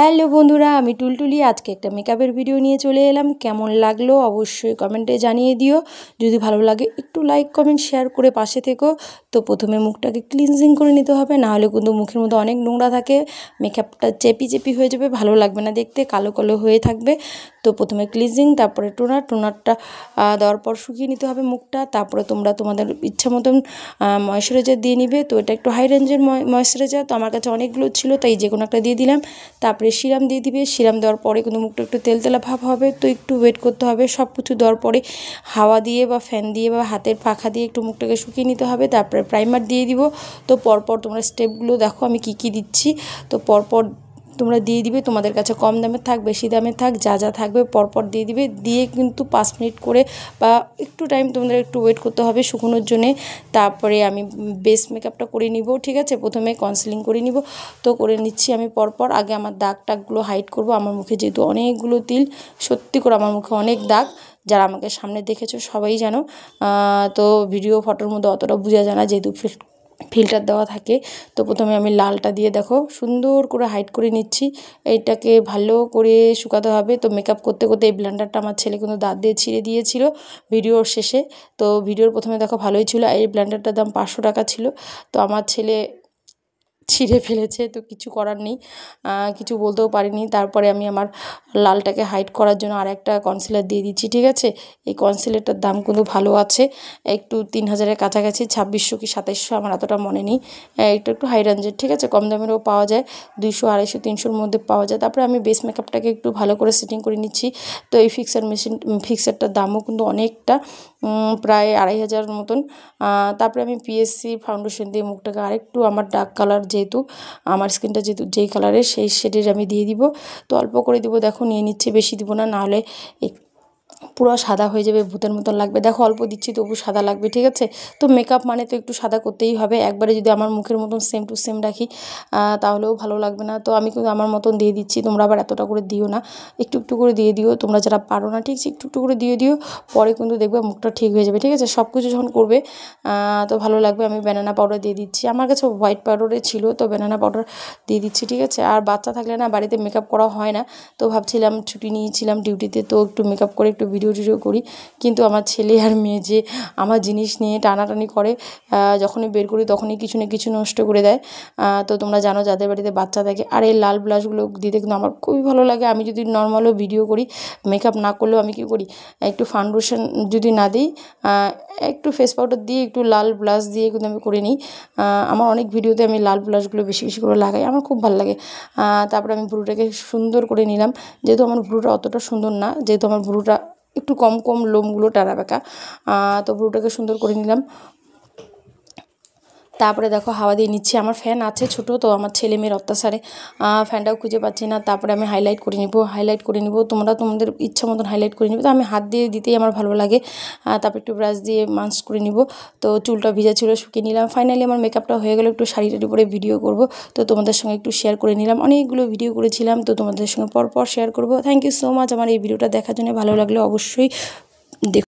Hello বন্ধুরা, আমি টুলটুলি। আজকে একটা মেকআপের ভিডিও নিয়ে চলে এলাম। কেমন লাগলো অবশ্যই কমেন্টে জানিয়ে দিও। যদি ভালো লাগে একটু লাইক কমেন্ট শেয়ার করে পাশে থেকো। তো প্রথমে মুখটাকে ক্লিনজিং করে নিতে হবে, নাহলে কিন্তু মুখের মধ্যে অনেক নোংরা থাকে, মেকআপটা চেপি চেপি হয়ে যাবে, ভালো লাগবে না দেখতে, কালো কালো হয়ে থাকবে। তো প্রথমে ক্লিনজিং, তারপরে টোনারটা দেওয়ার পর শুকিয়ে নিতে হবে মুখটা। তারপরে তোমরা তোমাদের ইচ্ছা মতন ময়শ্চারাইজার দিয়ে নিবে। তো এটা একটু হাই রেঞ্জের ময়শ্চারাইজার, তো আমার কাছে অনেকগুলো ছিল তাই যে কোনো একটা দিয়ে দিলাম। তারপরে সিরাম দিয়ে দিবে। সিরাম দেওয়ার পরে কিন্তু মুখটা একটু তেলতেলা ভাব হবে, তো একটু ওয়েট করতে হবে। সব কিছু দেওয়ার পরে হাওয়া দিয়ে বা ফ্যান দিয়ে বা হাতের পাখা দিয়ে একটু মুখটাকে শুকিয়ে নিতে হবে। তারপরে প্রাইমার দিয়ে দিব। তো পরপর তোমরা স্টেপগুলো দেখো আমি কি দিচ্ছি। তো পরপর তোমরা দিয়ে দিবে, তোমাদের কাছে কম দামের থাক বেশি দামের থাক যা যা থাকবে পরপর দিয়ে দিবে। দিয়ে কিন্তু 5 মিনিট করে বা একটু টাইম তোমাদের একটু ওয়েট করতে হবে শুকোনোর জন্যে। তারপরে আমি বেস মেকআপটা করে নিব, ঠিক আছে। প্রথমে কনসিলিং করে নিব, তো করে নিচ্ছি আমি পরপর। আগে আমার দাগ টাগগুলো হাইড করব। আমার মুখে যেহেতু অনেকগুলো তিল, সত্যি করে আমার মুখে অনেক দাগ, যারা আমাকে সামনে দেখেছো সবাই জানো। তো ভিডিও ফটোর মধ্যে অতটা বোঝা যায় না যেহেতু ফিল্টার দেওয়া থাকে। তো প্রথমে আমি লালটা দিয়ে দেখো সুন্দর করে হাইড করে নিচ্ছি। এইটাকে ভালো করে শুকাতে হবে। তো মেকআপ করতে করতে এই ব্লেন্ডারটা আমার ছেলে কিন্তু দাঁত দিয়ে ছিঁড়ে দিয়েছিল ভিডিওর শেষে। তো ভিডিওর প্রথমে দেখো ভালোই ছিল, এই ব্লেন্ডারটার দাম 500 টাকা ছিল। তো আমার ছেলে ছিঁড়ে ফেলেছে, তো কিছু করার নেই, কিছু বলতেও পারিনি। তারপরে আমি আমার লালটাকে হাইড করার জন্য আর একটা কনসিলার দিয়ে দিচ্ছি, ঠিক আছে। এই কনসিলারটার দাম কিন্তু ভালো আছে, একটু 3000-এর কাছাকাছি, 2600 কি 2700 আমার এতটা মনে নেই। একটু হাই রেঞ্জের, ঠিক আছে, কম দামেরও পাওয়া যায়, 200, 250, 300-র মধ্যে পাওয়া যায়। তারপরে আমি বেস মেকআপটাকে একটু ভালো করে সেটিং করে নিচ্ছি। তো এই ফিক্সারটার দামও কিন্তু অনেকটা, প্রায় 2500 মতন। তারপরে আমি পিএসসি ফাউন্ডেশন দিয়ে মুখটাকে আরেকটু, আমার ডার্ক কালার যেহেতু, আমার স্কিনটা যেহেতু যেই কালারের সেই শেডের আমি দিয়ে দিব। তো অল্প করে দিব, দেখো নিয়ে নিচ্ছি, বেশি দিব না, নাহলে পুরো সাদা হয়ে যাবে, ভূতের মতন লাগবে। দেখো অল্প দিচ্ছি তবু সাদা লাগবে, ঠিক আছে। তো মেকআপ মানে তো একটু সাদা করতেই হবে। একবারে যদি আমার মুখের মতন সেম টু সেম রাখি তাহলেও ভালো লাগবে না। তো আমি কিন্তু আমার মতন দিয়ে দিচ্ছি, তোমরা আবার এতটা করে দিও না, একটু একটু করে দিয়ে দিও। তোমরা যারা পারো না ঠিক আছে একটু একটু করে দিয়ে দিও, পরে কিন্তু দেখবে মুখটা ঠিক হয়ে যাবে, ঠিক আছে। সব কিছু যখন করবে তো ভালো লাগবে। আমি ব্যানানা পাউডার দিয়ে দিচ্ছি, আমার কাছে হোয়াইট পাউডারে ছিল, তো ব্যানানা পাউডার দিয়ে দিচ্ছি, ঠিক আছে। আর বাচ্চা থাকলে না বাড়িতে মেকআপ করা হয় না, তো ভাবছিলাম ছুটি নিয়েছিলাম ডিউটিতে, তো একটু মেকআপ করে একটু ভিডিও করি। কিন্তু আমার ছেলে আর মেয়ে যে আমার জিনিস নিয়ে টানাটানি করে, যখনই বের করি তখনই কিছু না কিছু নষ্ট করে দেয়। তো তোমরা জানো যাদের বাড়িতে বাচ্চা থাকে। আর এই লাল ব্লাশগুলো দিতে কিন্তু আমার খুবই ভালো লাগে। আমি যদি নর্মালও ভিডিও করি, মেকআপ না করলেও আমি কী করি, একটু ফাউন্ডেশন যদি না দিই, একটু ফেস পাউডার দিয়ে একটু লাল ব্লাশ দিয়ে কিন্তু আমি করে নিই। আমার অনেক ভিডিওতে আমি লাল ব্লাশগুলো বেশি বেশি করে লাগাই, আমার খুব ভালো লাগে। তারপরে আমি ভ্রুটাকে সুন্দর করে নিলাম, যেহেতু আমার ভ্রুটা অতটা সুন্দর না, যেহেতু আমার ভ্রুটা একটু কম কম লোমগুলো টানা বেঁকা, তো ভ্রুটাকে সুন্দর করে নিলাম। তারপরে দেখো হাওয়া দিয়ে নিচ্ছি, আমার ফ্যান আছে ছোটো, তো আমার ছেলে মেয়ের অত্যাচারে ফ্যানটাও খুঁজে পাচ্ছি না। তারপরে আমি হাইলাইট করে নিব। তোমরা তোমাদের ইচ্ছা মতন হাইলাইট করে নিবে, তো আমি হাত দিয়ে দিতেই আমার ভালো লাগে। তারপর একটু ব্রাশ দিয়ে মাস্ক করে নিব। তো চুলটা ভিজা ছিল, শুকিয়ে নিলাম। ফাইনালি আমার মেকআপটা হয়ে গেলো, একটু শাড়িটার উপরে ভিডিও করব, তো তোমাদের সঙ্গে একটু শেয়ার করে নিলাম। অনেকগুলো ভিডিও করেছিলাম, তো তোমাদের সঙ্গে পরপর শেয়ার করব। থ্যাংক ইউ সো মাচ আমার এই ভিডিওটা দেখার জন্য। ভালো লাগলে অবশ্যই দেখো।